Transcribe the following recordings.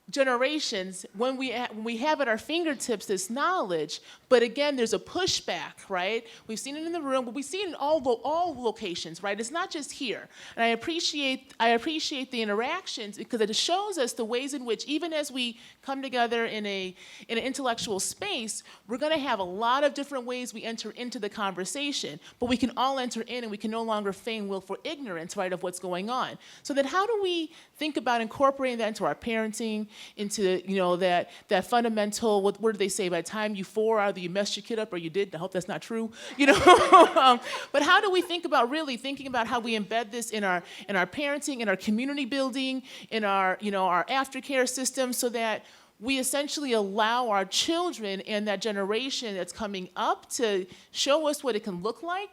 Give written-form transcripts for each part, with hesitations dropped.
generations, when we have at our fingertips this knowledge, but again, there's a pushback, right? We've seen it in the room, but we see it in all locations, right? It's not just here. And I appreciate the interactions because it shows us the ways in which, even as we come together in an intellectual space, we're going to have a lot of different ways we enter into the conversation, but we can all enter in, and we can no longer feign willful ignorance, right, of what's going on. So then, how do we think about incorporating that into our parenting? Into that fundamental, what do they say? By the time you 4, either you messed your kid up or you did. I hope that's not true. But how do we think about really thinking about how we embed this in our parenting, in our community building, in our our aftercare system, so that we essentially allow our children and that generation that's coming up to show us what it can look like.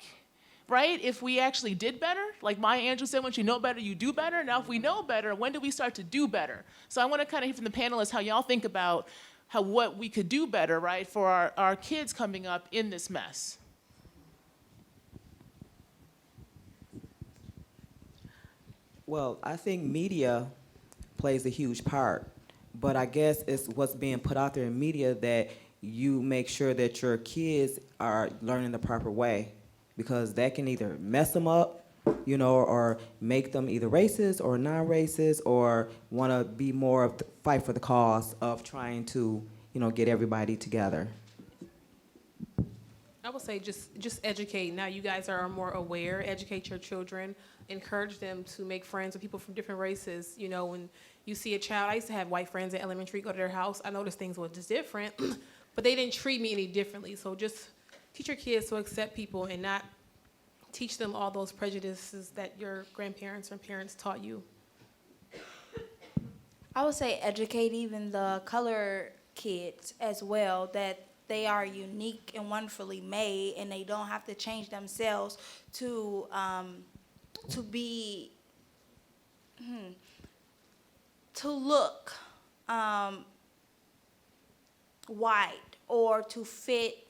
Right? If we actually did better, like Maya Angelou said, once you know better, you do better. Now, if we know better, when do we start to do better? So I want to kind of hear from the panelists how y'all think about what we could do better, right, for our kids coming up in this mess. Well, I think media plays a huge part, but I guess it's what's being put out there in media that you make sure that your kids are learning the proper way, because that can either mess them up, or make them either racist or non-racist, or want to be more of the fight for the cause of trying to, get everybody together. I would say just educate. Now you guys are more aware. Educate your children. Encourage them to make friends with people from different races. When you see a child, I used to have white friends at elementary, go to their house. I noticed things were just different, but they didn't treat me any differently. So just teach your kids to accept people and not teach them all those prejudices that your grandparents and parents taught you. I would say educate even the color kids as well, that they are unique and wonderfully made, and they don't have to change themselves to be to look white or to fit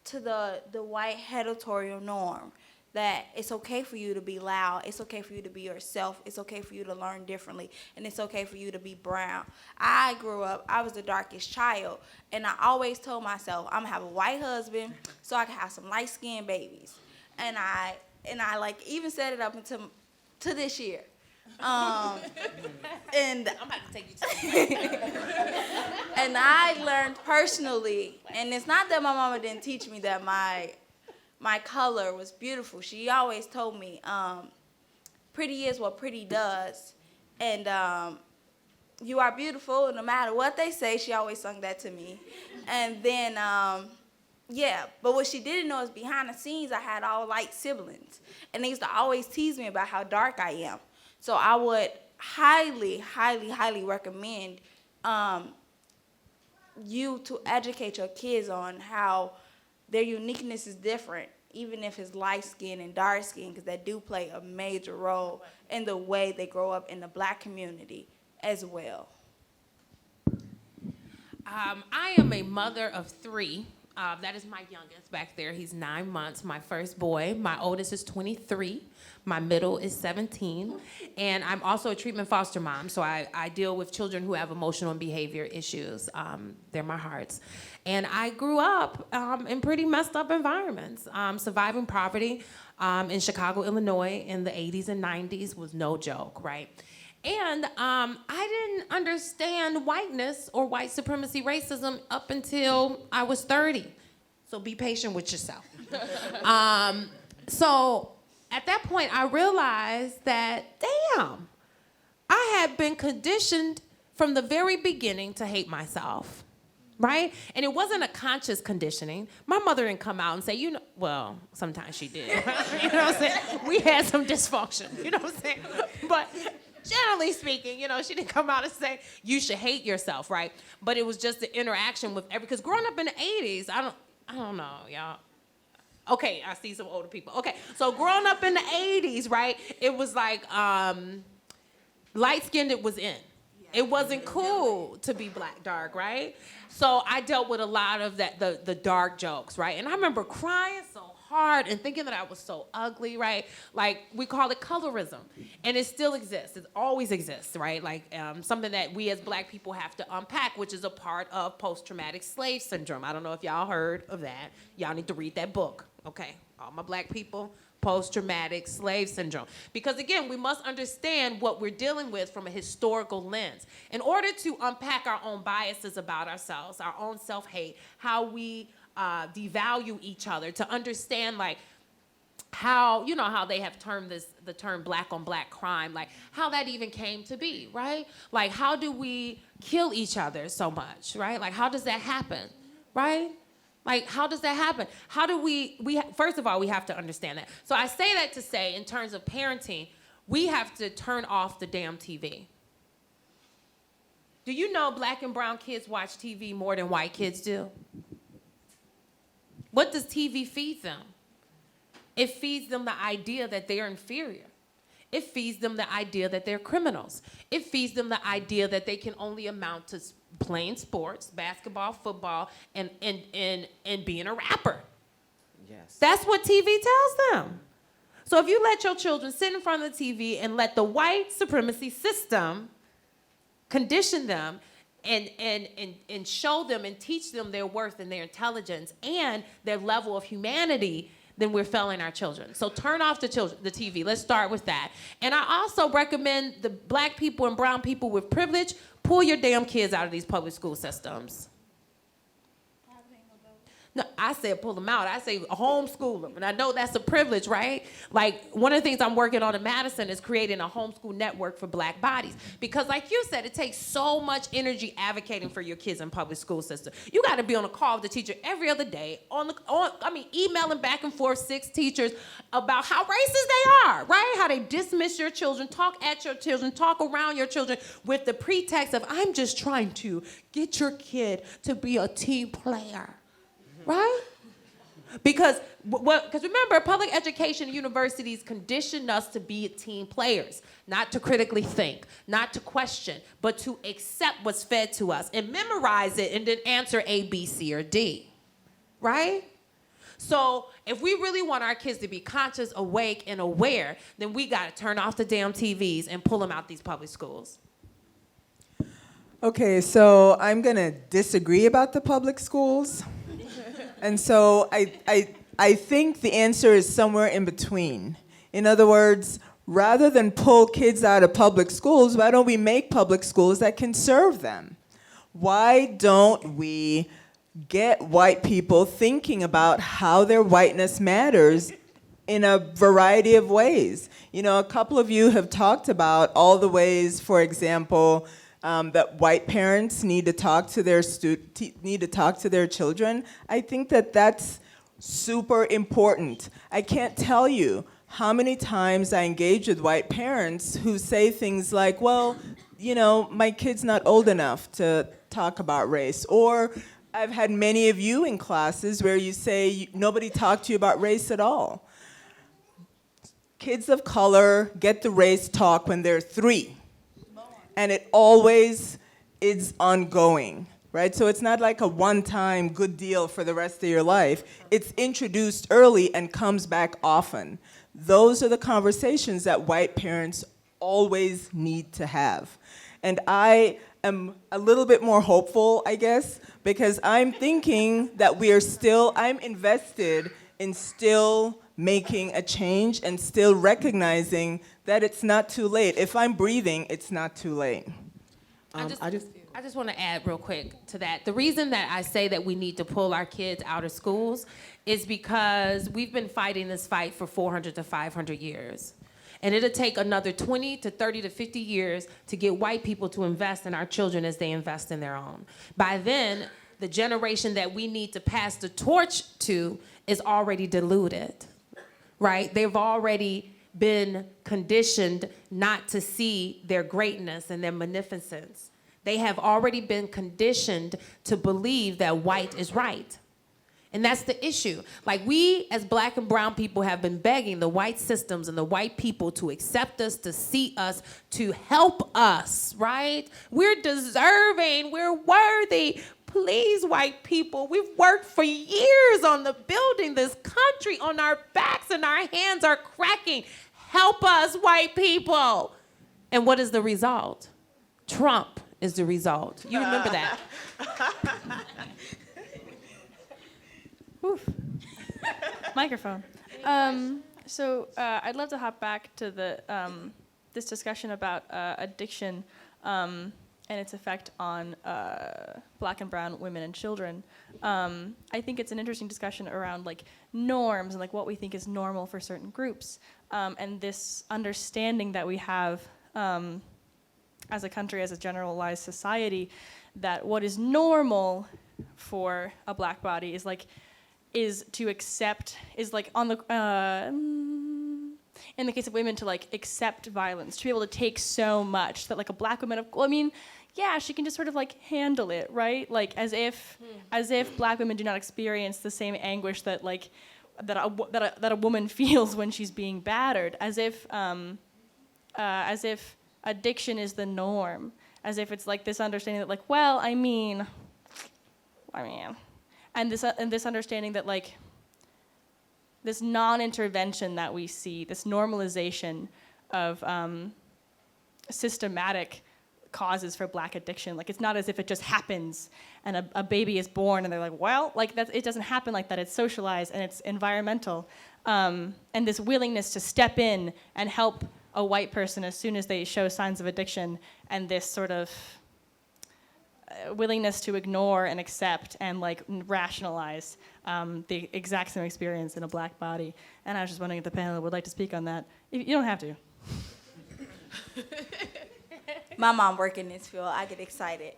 to the white heterotormal norm, that it's okay for you to be loud, it's okay for you to be yourself, it's okay for you to learn differently, and it's okay for you to be brown. I grew up, I was the darkest child, and I always told myself, I'm gonna have a white husband so I can have some light-skinned babies. And I like even set it up to this year. And I'm about to take you to and I learned personally, and it's not that my mama didn't teach me that my color was beautiful. She always told me, pretty is what pretty does. And you are beautiful, no matter what they say. She always sung that to me. And then, but what she didn't know is behind the scenes, I had all light siblings. And they used to always tease me about how dark I am. So I would highly, highly, highly recommend you to educate your kids on how their uniqueness is different, even if it's light skin and dark skin, because they do play a major role in the way they grow up in the Black community as well. I am a mother of 3. That is my youngest back there. He's 9 months, my first boy. My oldest is 23. My middle is 17. And I'm also a treatment foster mom, so I deal with children who have emotional and behavior issues. They're my hearts. And I grew up in pretty messed up environments. Surviving poverty in Chicago, Illinois in the 80s and 90s was no joke, right? And I didn't understand whiteness or white supremacy racism up until I was 30. So be patient with yourself. So at that point, I realized that, damn, I had been conditioned from the very beginning to hate myself, right? And it wasn't a conscious conditioning. My mother didn't come out and say, well, sometimes she did. You know what I'm saying? We had some dysfunction, you know what I'm saying? But generally speaking, she didn't come out and say, you should hate yourself, right? But it was just the interaction with because growing up in the 80s, I don't know, y'all. Okay, I see some older people. Okay, so growing up in the 80s, right, it was like light-skinned, it was in. It wasn't cool to be black dark, right? So I dealt with a lot of that, the dark jokes, right? And I remember crying so hard and thinking that I was so ugly, right? Like, we call it colorism. And it still exists. It always exists, right? Like, something that we as Black people have to unpack, which is a part of post-traumatic slave syndrome. I don't know if y'all heard of that. Y'all need to read that book, okay? All my Black people, post-traumatic slave syndrome. Because again, we must understand what we're dealing with from a historical lens. In order to unpack our own biases about ourselves, our own self-hate, how we devalue each other, to understand like how, you know, how they have termed this, the term black on black crime, like how that even came to be, right? Like, how do we kill each other so much, right? Like, how does that happen, right? Like, how does that happen? How do first of all, we have to understand that. So I say that to say, in terms of parenting, we have to turn off the damn TV. Do you know Black and brown kids watch TV more than white kids do? What does TV feed them? It feeds them the idea that they're inferior. It feeds them the idea that they're criminals. It feeds them the idea that they can only amount to playing sports, basketball, football, and being a rapper. Yes. That's what TV tells them. So if you let your children sit in front of the TV and let the white supremacy system condition them and show them and teach them their worth and their intelligence and their level of humanity, then we're failing our children. So turn off the TV. Let's start with that. And I also recommend the Black people and brown people with privilege, pull your damn kids out of these public school systems. No, I said pull them out. I say homeschool them. And I know that's a privilege, right? Like, one of the things I'm working on in Madison is creating a homeschool network for Black bodies. Because like you said, it takes so much energy advocating for your kids in public school system. You got to be on a call with the teacher every other day, emailing back and forth 6 teachers about how racist they are, right? How they dismiss your children, talk at your children, talk around your children with the pretext of, I'm just trying to get your kid to be a team player. Right? Because remember, public education universities condition us to be team players, not to critically think, not to question, but to accept what's fed to us and memorize it and then answer A, B, C, or D. Right? So if we really want our kids to be conscious, awake, and aware, then we got to turn off the damn TVs and pull them out these public schools. Okay, so I'm going to disagree about the public schools. And so I think the answer is somewhere in between. In other words, rather than pull kids out of public schools, why don't we make public schools that can serve them? Why don't we get white people thinking about how their whiteness matters in a variety of ways? You know, a couple of you have talked about all the ways, for example, that white parents need to talk to their children. I think that that's super important. I can't tell you how many times I engage with white parents who say things like, well, you know, my kid's not old enough to talk about race. Or I've had many of you in classes where you say nobody talked to you about race at all. Kids of color get the race talk when they're 3. And it always is ongoing, right? So it's not like a one-time good deal for the rest of your life. It's introduced early and comes back often. Those are the conversations that white parents always need to have. And I am a little bit more hopeful, I guess, because I'm thinking that I'm invested in still making a change and still recognizing that it's not too late. If I'm breathing, it's not too late. I just want to add real quick to that. The reason that I say that we need to pull our kids out of schools is because we've been fighting this fight for 400 to 500 years. And it'll take another 20 to 30 to 50 years to get white people to invest in our children as they invest in their own. By then, the generation that we need to pass the torch to is already diluted, right? They've already been conditioned not to see their greatness and their magnificence. They have already been conditioned to believe that white is right. And that's the issue. Like, we as Black and brown people have been begging the white systems and the white people to accept us, to see us, to help us, right? We're deserving, we're worthy. Please, white people, we've worked for years on the building this country on our backs and our hands are cracking. Help us, white people. And what is the result? Trump is the result. You remember that. Microphone. I'd love to hop back to the this discussion about addiction and its effect on Black and brown women and children. I think it's an interesting discussion around like norms and like what we think is normal for certain groups, and this understanding that we have as a country, as a generalized society, that what is normal for a Black body is to accept, is like on the, in the case of women, to like accept violence, to be able to take so much that like a Black woman, yeah, she can just sort of like handle it, right? Like as if Black women do not experience the same anguish that like, that a woman feels when she's being battered, as if addiction is the norm, as if it's like this understanding that like, well, I mean, and this understanding that like this non-intervention that we see, this normalization of systematic causes for Black addiction. Like it's not as if it just happens and a baby is born and they're like, well, like that, it doesn't happen like that. It's socialized and it's environmental. And this willingness to step in and help a white person as soon as they show signs of addiction, and this sort of willingness to ignore and accept and like rationalize the exact same experience in a Black body. And I was just wondering if the panel would like to speak on that. You don't have to. My mom worked in this field. I get excited.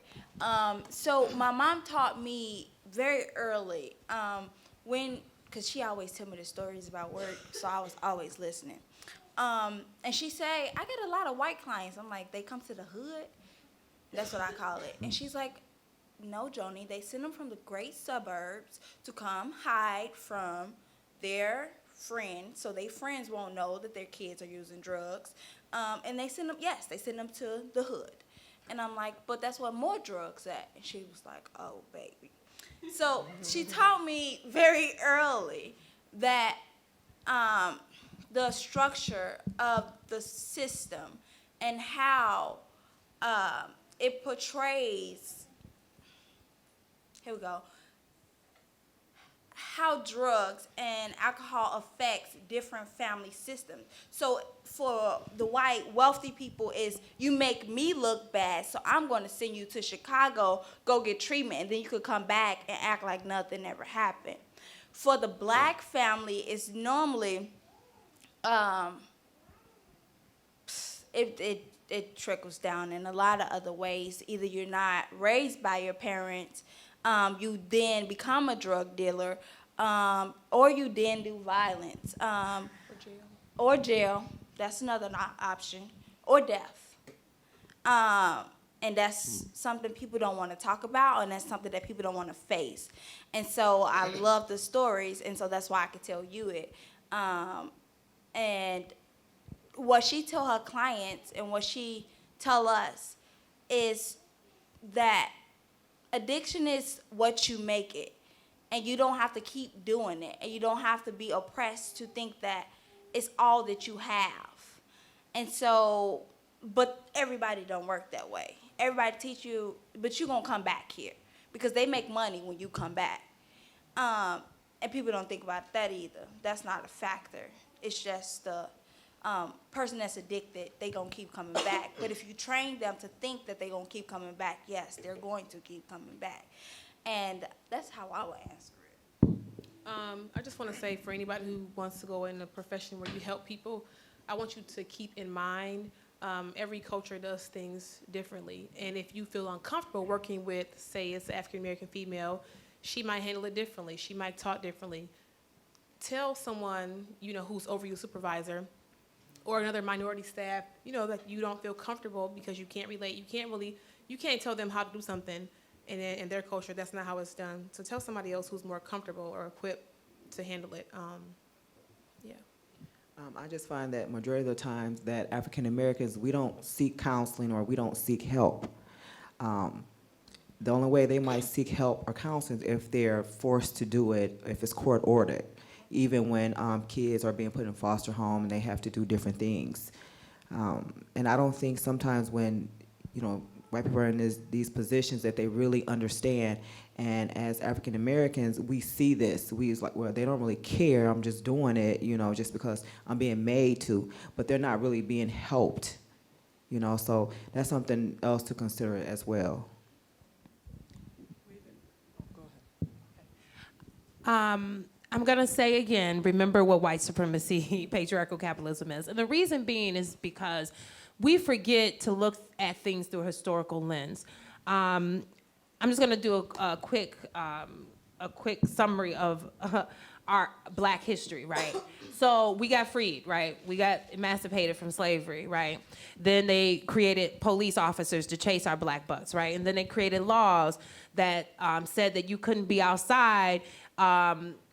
So my mom taught me very early because she always tell me the stories about work, so I was always listening. And she say, I get a lot of white clients. I'm like, they come to the hood? That's what I call it. And she's like, no, Joni, they send them from the great suburbs to come hide from their friends, so their friends won't know that their kids are using drugs. And they send them to the hood. And I'm like, but that's where more drugs at. And she was like, oh, baby. So she taught me very early that the structure of the system and how it portrays, how drugs and alcohol affects different family systems. So for the white wealthy people is, you make me look bad, so I'm going to send you to Chicago, go get treatment, and then you could come back and act like nothing ever happened. For the Black family, it's normally, it trickles down in a lot of other ways. Either you're not raised by your parents, you then become a drug dealer, or you then do violence, or jail. That's another option, or death. And that's something people don't want to talk about, and that's something that people don't want to face. And so I love the stories, and so that's why I could tell you it. And what she tell her clients and what she tell us is that addiction is what you make it, and you don't have to keep doing it, and you don't have to be oppressed to think that it's all that you have. And so, but everybody don't work that way. Everybody teach you, but you're gonna come back here because they make money when you come back. And people don't think about that either. That's not a factor. It's just the person that's addicted, they gonna keep coming back. But if you train them to think that they gonna keep coming back, yes, they're going to keep coming back. And that's how I would answer it. I just want to say, for anybody who wants to go in a profession where you help people, I want you to keep in mind every culture does things differently. And if you feel uncomfortable working with, say, it's an African-American female, she might handle it differently. She might talk differently. Tell someone, who's over your supervisor or another minority staff, that you don't feel comfortable because you can't relate. You can't tell them how to do something in their culture. That's not how it's done. So tell somebody else who's more comfortable or equipped to handle it. I just find that majority of the times that African Americans, we don't seek counseling or we don't seek help. the only way they might seek help or counseling is if they're forced to do it, if it's court ordered, even when kids are being put in foster home and they have to do different things. And I don't think sometimes when, white people are in these positions that they really understand. And as African Americans, we see this. We was like, well, they don't really care. I'm just doing it, just because I'm being made to. But they're not really being helped, So that's something else to consider as well. I'm going to say again, remember what white supremacy, patriarchal capitalism is. And the reason being is because we forget to look at things through a historical lens. I'm just going to do a quick summary of our Black history, right? So we got freed, right? We got emancipated from slavery, right? Then they created police officers to chase our Black butts, right? And then they created laws that said that you couldn't be outside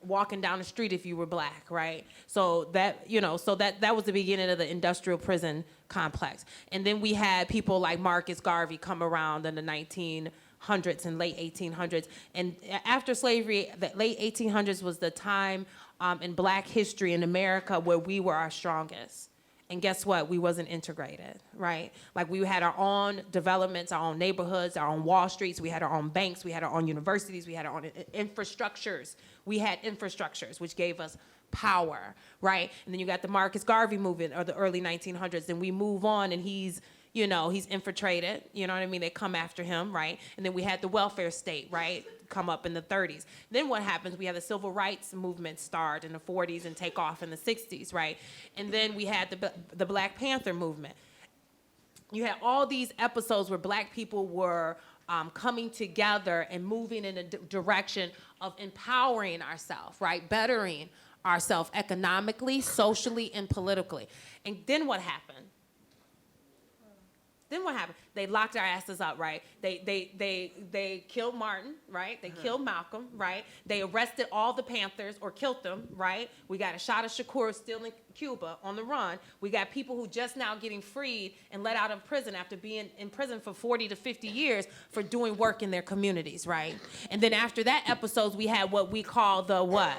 walking down the street if you were Black, right? So that, that was the beginning of the industrial prison complex. And then we had people like Marcus Garvey come around in the 1900s and late 1800s. And after slavery, the late 1800s was the time in Black history in America where we were our strongest. And guess what? We wasn't integrated, right? Like we had our own developments, our own neighborhoods, our own Wall Streets. We had our own banks. We had our own universities. We had our own infrastructures. We had infrastructures, which gave us power, right? And then you got the Marcus Garvey movement or the early 1900s. And we move on and he's infiltrated, you know what I mean? They come after him, right? And then we had the welfare state, right? Come up in the 30s. Then what happens? We have the civil rights movement start in the 40s and take off in the 60s, right? And then we had the Black Panther movement. You had all these episodes where Black people were coming together and moving in a direction of empowering ourselves, right? Bettering ourselves economically, socially, and politically. And then what happened? Then what happened? They locked our asses up, right? They killed Martin, right? They killed Malcolm, right? They arrested all the Panthers or killed them, right? We got a shot of Shakur still in Cuba on the run. We got people who just now getting freed and let out of prison after being in prison for 40 to 50 years for doing work in their communities, right? And then after that episodes, we had what we call the what?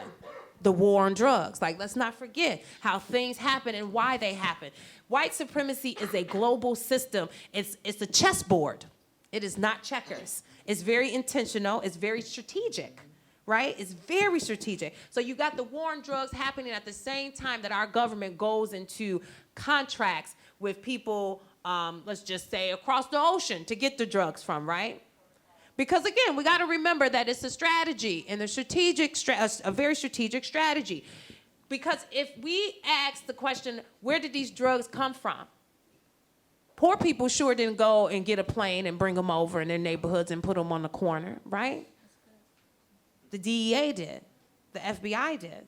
The war on drugs. Like, let's not forget how things happen and why they happen. White supremacy is a global system. It's a chessboard. It is not checkers. It's very intentional. It's very strategic, right? It's very strategic. So you got the war on drugs happening at the same time that our government goes into contracts with people, let's just say, across the ocean to get the drugs from, right? Because again, we got to remember that it's a strategy and a very strategic strategy. Because if we ask the question, where did these drugs come from? Poor people sure didn't go and get a plane and bring them over in their neighborhoods and put them on the corner, right? The DEA did. The FBI did.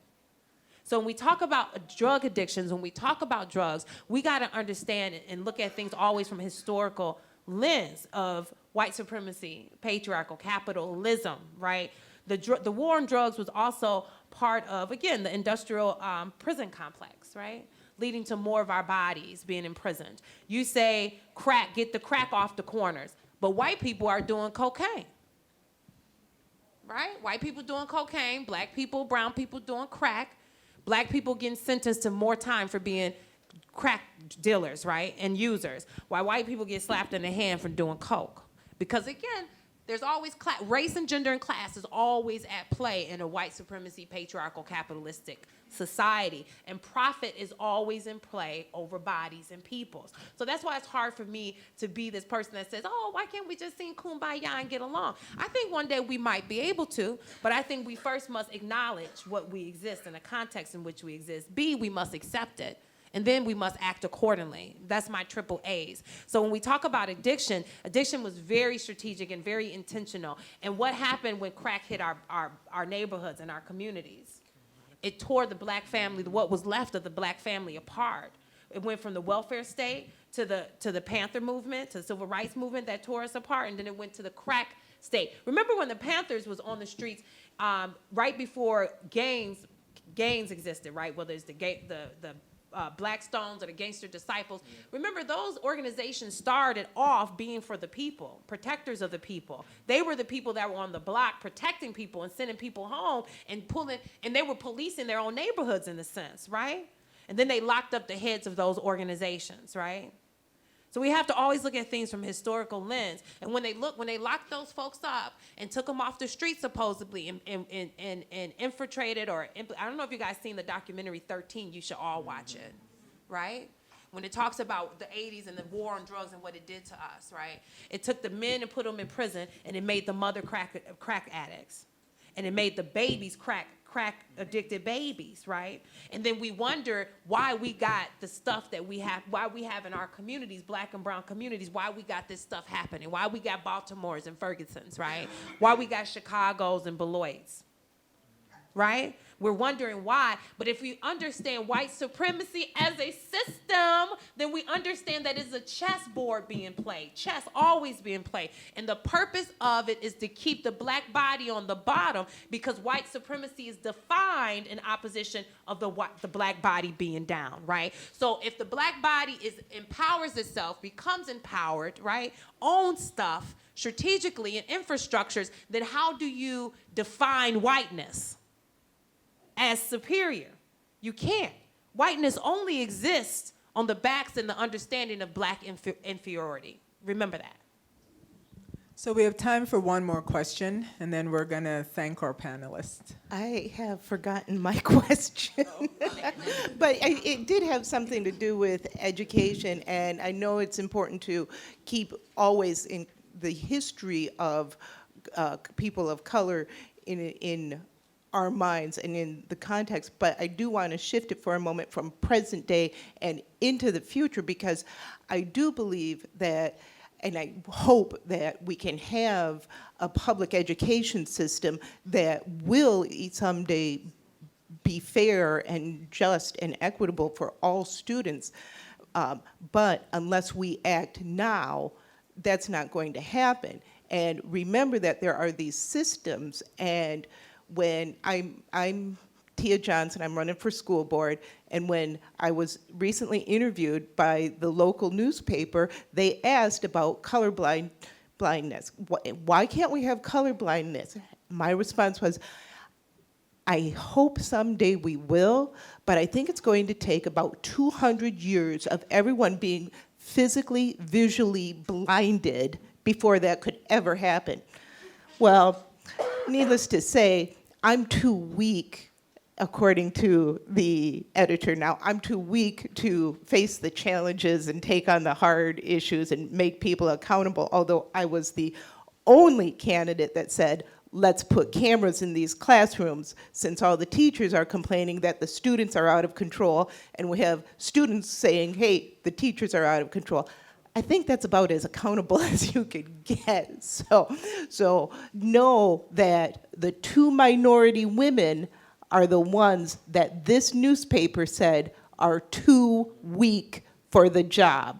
So when we talk about drug addictions, when we talk about drugs, we got to understand and look at things always from a historical lens of white supremacy, patriarchal capitalism, right? The war on drugs was also part of, again, the industrial prison complex, right? Leading to more of our bodies being imprisoned. You say crack, get the crack off the corners, but white people are doing cocaine, right? White people doing cocaine, Black people, brown people doing crack, Black people getting sentenced to more time for being crack dealers, right, and users, while white people get slapped in the hand for doing coke. Because again, there's always race and gender and class is always at play in a white supremacy, patriarchal, capitalistic society. And profit is always in play over bodies and peoples. So that's why it's hard for me to be this person that says, oh, why can't we just sing Kumbaya and get along? I think one day we might be able to, but I think we first must acknowledge what we exist and the context in which we exist. B, we must accept it. And then we must act accordingly. That's my triple A's. So when we talk about addiction, addiction was very strategic and very intentional. And what happened when crack hit our neighborhoods and our communities? It tore the Black family, what was left of the Black family, apart. It went from the welfare state to the Panther movement, to the civil rights movement that tore us apart, and then it went to the crack state. Remember when the Panthers was on the streets right before gangs existed, right? Well, there's the Black Stones or the Gangster Disciples. Remember, those organizations started off being for the people, protectors of the people. They were the people that were on the block protecting people and sending people home and pulling, and they were policing their own neighborhoods in a sense, right? And then they locked up the heads of those organizations, right? So we have to always look at things from a historical lens. And when they locked those folks up and took them off the street supposedly and infiltrated I don't know if you guys seen the documentary 13, you should all watch it, right? When it talks about the 80s and the war on drugs and what it did to us, right? It took the men and put them in prison, and it made the mother crack addicts. And it made the babies crack addicted babies, right? And then we wonder why we got the stuff that we have, why we have in our communities, Black and brown communities, why we got this stuff happening, why we got Baltimore's and Ferguson's, right? Why we got Chicago's and Beloit's, right? We're wondering why, but if we understand white supremacy as a system, then we understand that it's a chessboard being played, chess always being played. And the purpose of it is to keep the Black body on the bottom, because white supremacy is defined in opposition of the Black body being down, right? So if the Black body empowers itself, becomes empowered, right, owns stuff strategically and infrastructures, then how do you define whiteness as superior? You can't. Whiteness only exists on the backs and the understanding of Black inferiority. Remember that. So we have time for one more question, and then we're going to thank our panelists. I have forgotten my question, but it did have something to do with education, and I know it's important to keep always in the history of people of color in our minds and in the context, but I do want to shift it for a moment from present day and into the future, because I do believe that, and I hope that we can have a public education system that will someday be fair and just and equitable for all students. But unless we act now, that's not going to happen. And remember that there are these systems, and when I'm Tia Johnson, I'm running for school board, and when I was recently interviewed by the local newspaper, they asked about blindness. Why can't we have color blindness? My response was, I hope someday we will, but I think it's going to take about 200 years of everyone being physically, visually blinded before that could ever happen. Well, needless to say, I'm too weak, according to the editor now, I'm too weak to face the challenges and take on the hard issues and make people accountable, although I was the only candidate that said, let's put cameras in these classrooms, since all the teachers are complaining that the students are out of control, and we have students saying, hey, the teachers are out of control. I think that's about as accountable as you could get. So know that the two minority women are the ones that this newspaper said are too weak for the job.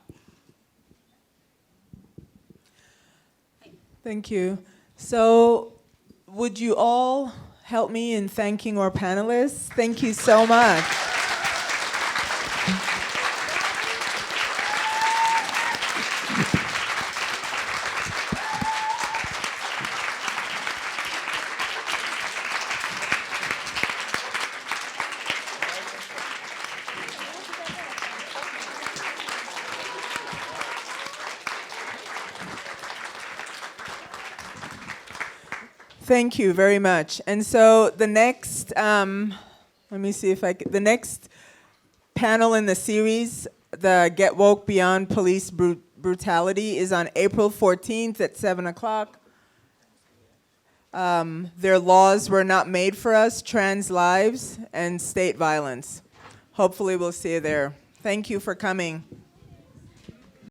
Thank you. So would you all help me in thanking our panelists? Thank you so much. Thank you very much. And so the next, let me see if the next panel in the series, the Get Woke Beyond Police Brutality, is on April 14th at 7 o'clock. Their laws were not made for us, trans lives and state violence. Hopefully we'll see you there. Thank you for coming.